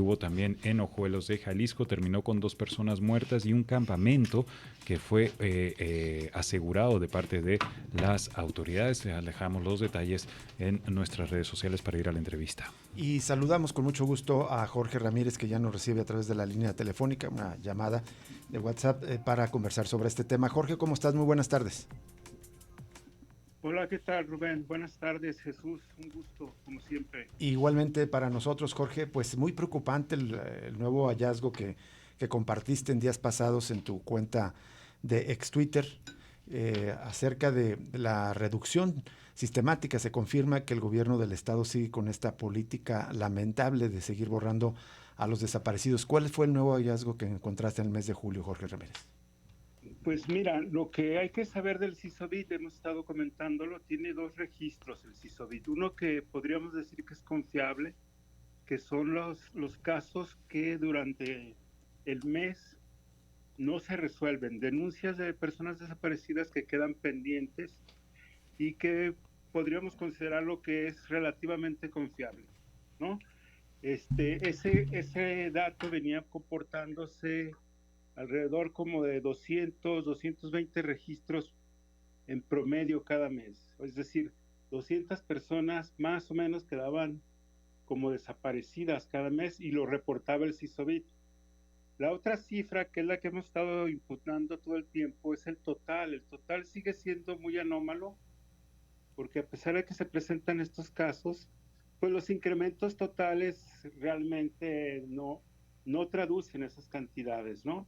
hubo también en Ojuelos de Jalisco, terminó con 2 personas muertas y un campamento que fue asegurado de parte de las autoridades. Dejamos los detalles en nuestras redes sociales para ir a la entrevista. Y saludamos con mucho gusto a Jorge Ramírez, que ya nos recibe a través de la línea telefónica, una llamada de WhatsApp para conversar sobre este tema. Jorge, ¿cómo estás? Muy buenas tardes. Hola, ¿qué tal, Rubén? Buenas tardes, Jesús. Un gusto, como siempre. Igualmente para nosotros, Jorge, pues muy preocupante el nuevo hallazgo que compartiste en días pasados en tu cuenta de ex Twitter acerca de la reducción sistemática. Se confirma que el gobierno del estado sigue con esta política lamentable de seguir borrando a los desaparecidos. ¿Cuál fue el nuevo hallazgo que encontraste en el mes de julio, Jorge Ramírez? Pues mira, lo que hay que saber del CISOBIT, hemos estado comentándolo, tiene 2 registros el CISOBIT. Uno que podríamos decir que es confiable, que son los casos que durante el mes no se resuelven, denuncias de personas desaparecidas que quedan pendientes y que podríamos considerar lo que es relativamente confiable, ¿no? Ese dato venía comportándose alrededor como de 220 registros en promedio cada mes. Es decir, 200 personas más o menos quedaban como desaparecidas cada mes y lo reportaba el CISOBIT. La otra cifra, que es la que hemos estado imputando todo el tiempo, es el total. El total sigue siendo muy anómalo porque a pesar de que se presentan estos casos, pues los incrementos totales realmente no traducen esas cantidades, ¿no?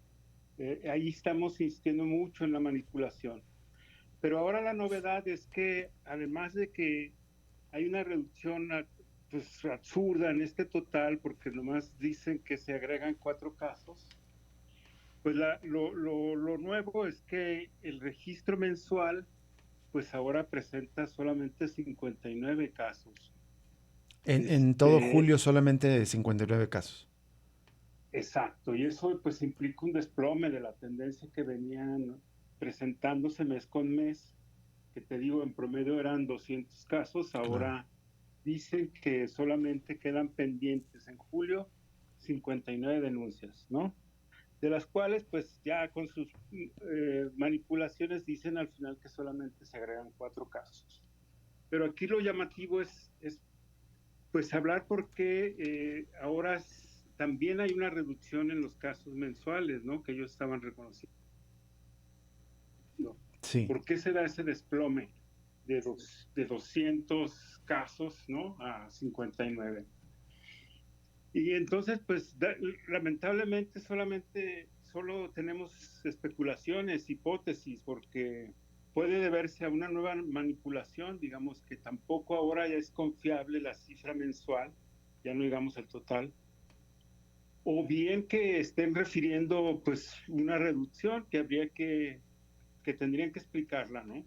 Ahí estamos insistiendo mucho en la manipulación. Pero ahora la novedad es que además de que hay una reducción pues, absurda en este total, porque nomás dicen que se agregan 4 casos, pues lo nuevo es que el registro mensual pues ahora presenta solamente 59 casos. En todo julio solamente 59 casos. Exacto, y eso pues implica un desplome de la tendencia que venían presentándose mes con mes, que te digo, en promedio eran 200 casos, ahora dicen que solamente quedan pendientes en julio 59 denuncias, ¿no? De las cuales pues ya con sus manipulaciones dicen al final que solamente se agregan 4 casos. Pero aquí lo llamativo es pues hablar porque ahora también hay una reducción en los casos mensuales, ¿no? Que ellos estaban reconociendo. Sí. ¿Por qué se da ese desplome de 200 casos, ¿no? A 59? Y entonces, pues, lamentablemente solo tenemos especulaciones, hipótesis, porque puede deberse a una nueva manipulación, digamos que tampoco ahora ya es confiable la cifra mensual, ya no digamos el total, o bien que estén refiriendo pues una reducción que tendrían que explicarla, ¿no?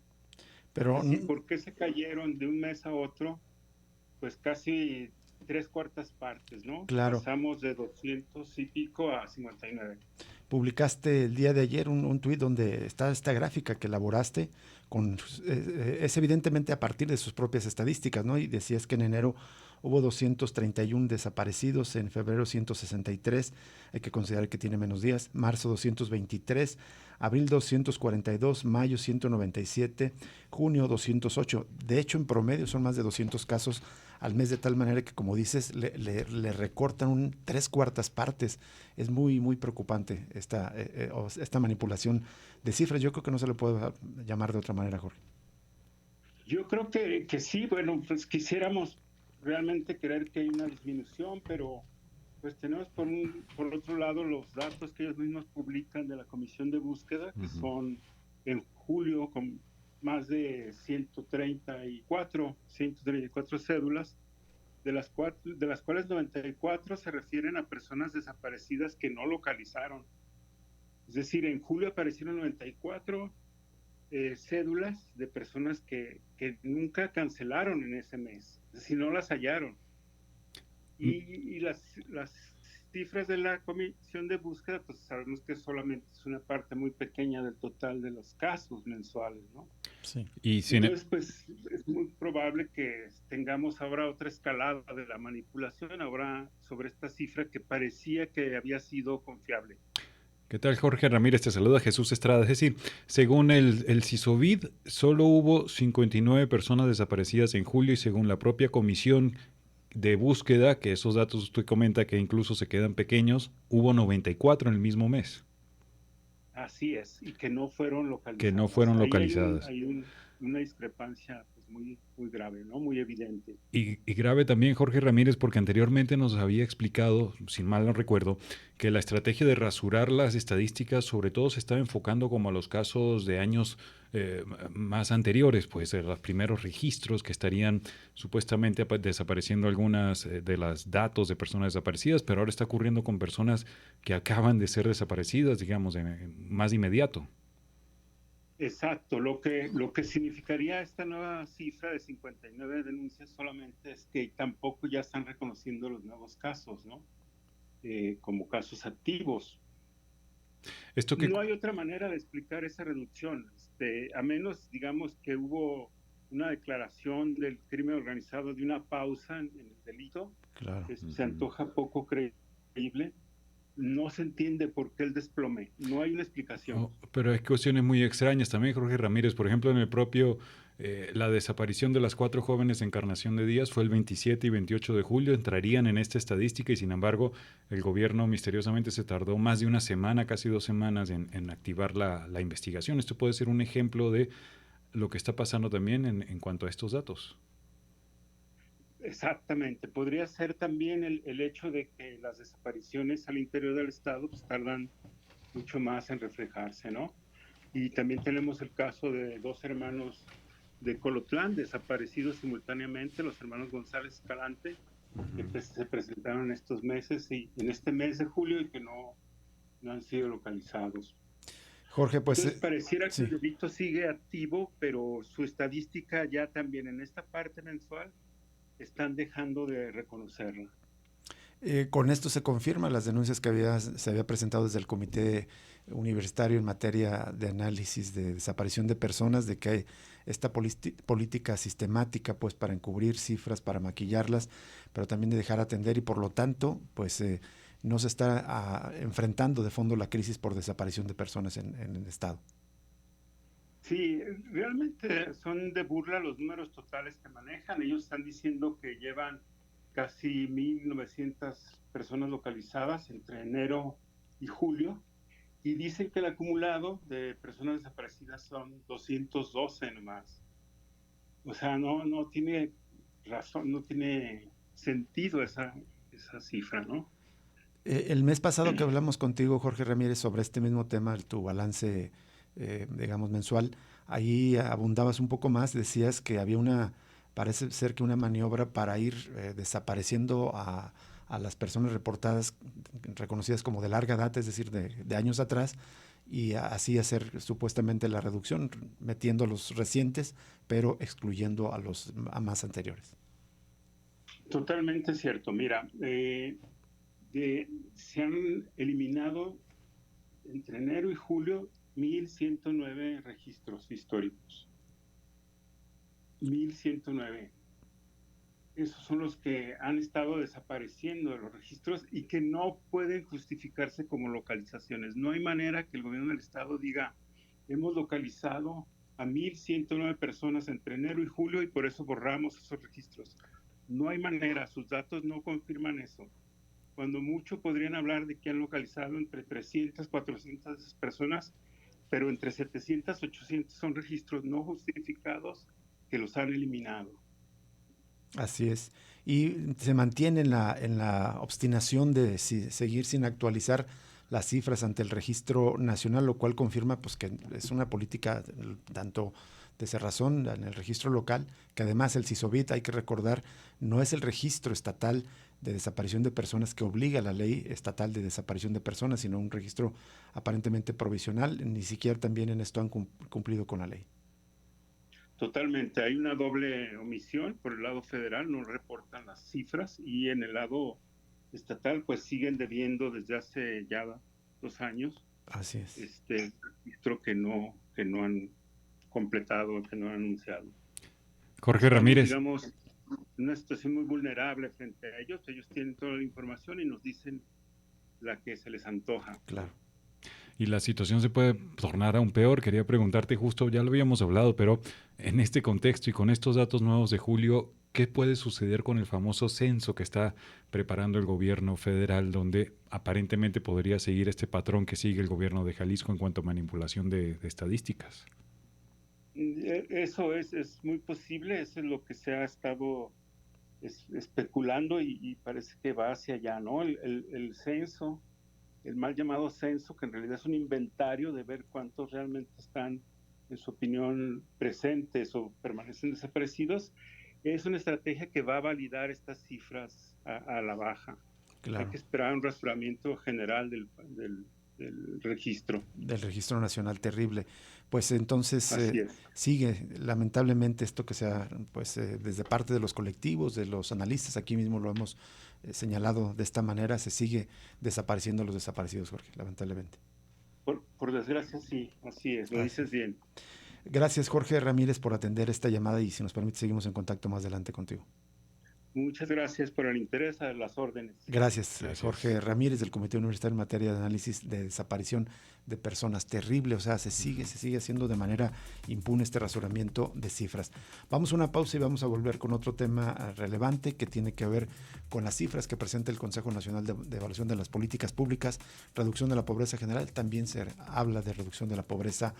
Pero Es decir, ¿por qué se cayeron de un mes a otro? Pues casi 3/4 partes, ¿no? Claro. Pasamos de 200 y pico a 59. Publicaste el día de ayer un tuit donde está esta gráfica que elaboraste, es evidentemente a partir de sus propias estadísticas, ¿no? Y decías que en enero hubo 231 desaparecidos, en febrero 163, hay que considerar que tiene menos días, marzo 223, abril 242, mayo 197, junio 208. De hecho, en promedio son más de 200 casos al mes, de tal manera que, como dices, le recortan 3/4 partes. Es muy, muy preocupante esta manipulación de cifras. Yo creo que no se le puede llamar de otra manera, Jorge. Yo creo que sí, bueno, pues quisiéramos realmente creer que hay una disminución, pero pues tenemos por otro lado los datos que ellos mismos publican de la Comisión de Búsqueda, que son en julio con más de 134 cédulas, de las cuales 94 se refieren a personas desaparecidas que no localizaron. Es decir, en julio aparecieron 94 cédulas de personas que nunca cancelaron en ese mes, es decir, no las hallaron. Y las cifras de la Comisión de Búsqueda, pues sabemos que solamente es una parte muy pequeña del total de los casos mensuales, ¿no? Sí. Y Entonces, pues es muy probable que tengamos ahora otra escalada de la manipulación, ahora sobre esta cifra que parecía que había sido confiable. ¿Qué tal, Jorge Ramírez? Te saluda Jesús Estrada. Es decir, según el CISOVID, solo hubo 59 personas desaparecidas en julio y según la propia comisión de búsqueda, que esos datos usted comenta que incluso se quedan pequeños, hubo 94 en el mismo mes Así es, y que no fueron que no localizadas. fueron Ahí localizadas. una discrepancia pues, muy grave, ¿no? Muy evidente. Y grave también Jorge Ramírez porque anteriormente nos había explicado, sin mal no recuerdo, que la estrategia de rasurar las estadísticas sobre todo se estaba enfocando como a los casos de años más anteriores, pues los primeros registros que estarían supuestamente desapareciendo algunas de las datos de personas desaparecidas, pero ahora está ocurriendo con personas que acaban de ser desaparecidas, digamos, más inmediato. Exacto, lo que significaría esta nueva cifra de 59 denuncias solamente es que tampoco ya están reconociendo los nuevos casos, ¿no? Como casos activos. Esto que No hay otra manera de explicar esa reducción, a menos, digamos, que hubo una declaración del crimen organizado de una pausa en el delito, Claro. que se antoja poco creíble. No se entiende por qué el desplome, no hay una explicación. Oh, pero hay cuestiones muy extrañas también, Jorge Ramírez. Por ejemplo, en el propio, la desaparición de las 4 jóvenes de Encarnación de Díaz fue el 27 y 28 de julio, entrarían en esta estadística y sin embargo el gobierno misteriosamente se tardó más de una semana, casi 2 semanas en activar la investigación. Esto puede ser un ejemplo de lo que está pasando también en cuanto a estos datos. Exactamente, podría ser también el hecho de que las desapariciones al interior del estado pues, tardan mucho más en reflejarse, ¿no? Y también tenemos el caso de 2 hermanos de Colotlán desaparecidos simultáneamente, los hermanos González Escalante, que se presentaron estos meses y en este mes de julio y que no han sido localizados. Jorge, pues Entonces pareciera que sí. el delito sigue activo, pero su estadística ya también en esta parte mensual están dejando de reconocerla. Con esto se confirman las denuncias que se había presentado desde el Comité Universitario en materia de análisis de desaparición de personas, de que hay esta política sistemática pues para encubrir cifras, para maquillarlas, pero también de dejar atender y por lo tanto pues no se está enfrentando de fondo la crisis por desaparición de personas en el Estado. Sí, realmente son de burla los números totales que manejan. Ellos están diciendo que llevan casi 1.900 personas localizadas entre enero y julio y dicen que el acumulado de personas desaparecidas son 212 nomás. O sea, no tiene razón, no tiene sentido esa cifra, ¿no? El mes pasado que hablamos contigo, Jorge Ramírez, sobre este mismo tema, tu balance, digamos, mensual, ahí abundabas un poco más, decías que había parece ser que una maniobra para ir desapareciendo a las personas reportadas, reconocidas como de larga data, es decir, de años atrás, y así hacer supuestamente la reducción, metiendo a los recientes, pero excluyendo a más anteriores. Totalmente cierto. Mira, se han eliminado entre enero y julio 1.109 registros históricos. 1.109. Esos son los que han estado desapareciendo de los registros y que no pueden justificarse como localizaciones. No hay manera que el gobierno del estado diga, hemos localizado a 1.109 personas entre enero y julio y por eso borramos esos registros. No hay manera, sus datos no confirman eso. Cuando mucho podrían hablar de que han localizado entre 300, 400 personas, pero entre 700, 800 son registros no justificados que los han eliminado. Así es. Y se mantiene en la obstinación de seguir sin actualizar las cifras ante el registro nacional, lo cual confirma pues, que es una política tanto de cerrazón en el registro local, que además el CISOBIT, hay que recordar, no es el registro estatal de desaparición de personas que obliga a la ley estatal de desaparición de personas, sino un registro aparentemente provisional. Ni siquiera también en esto han cumplido con la ley. Totalmente, hay una doble omisión. Por el lado federal no reportan las cifras y en el lado estatal pues siguen debiendo desde hace ya 2 años Así es. registro que no han completado, que no han anunciado. Jorge Estamos, Ramírez. digamos, en una situación muy vulnerable frente a ellos. Ellos tienen toda la información y nos dicen la que se les antoja. Claro. Y la situación se puede tornar aún peor. Quería preguntarte, justo ya lo habíamos hablado, pero en este contexto y con estos datos nuevos de julio, ¿qué puede suceder con el famoso censo que está preparando el gobierno federal, donde aparentemente podría seguir este patrón que sigue el gobierno de Jalisco en cuanto a manipulación de estadísticas? Eso es muy posible, eso es lo que se ha estado especulando y parece que va hacia allá, ¿no? El censo, el mal llamado censo, que en realidad es un inventario de ver cuántos realmente están, en su opinión, presentes o permanecen desaparecidos, es una estrategia que va a validar estas cifras a la baja. Claro. Hay que esperar un rastramiento general del registro. Del registro nacional, terrible. Pues entonces Así es. sigue lamentablemente esto que sea, pues desde parte de los colectivos, de los analistas, aquí mismo lo hemos señalado de esta manera, se sigue desapareciendo los desaparecidos, Jorge, lamentablemente. Por desgracia, sí, así es, lo dices bien. Gracias, Jorge Ramírez, por atender esta llamada y si nos permite seguimos en contacto más adelante contigo. Muchas gracias por el interés, a las órdenes. Gracias, Jorge Ramírez, del Comité Universitario en Materia de Análisis de Desaparición de Personas. Terrible, o sea, se sigue haciendo de manera impune este rasuramiento de cifras. Vamos a una pausa y vamos a volver con otro tema relevante que tiene que ver con las cifras que presenta el Consejo Nacional de Evaluación de las Políticas Públicas, reducción de la pobreza general. También se habla de reducción de la pobreza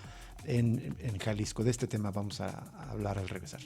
en Jalisco. De este tema vamos a hablar al regresar.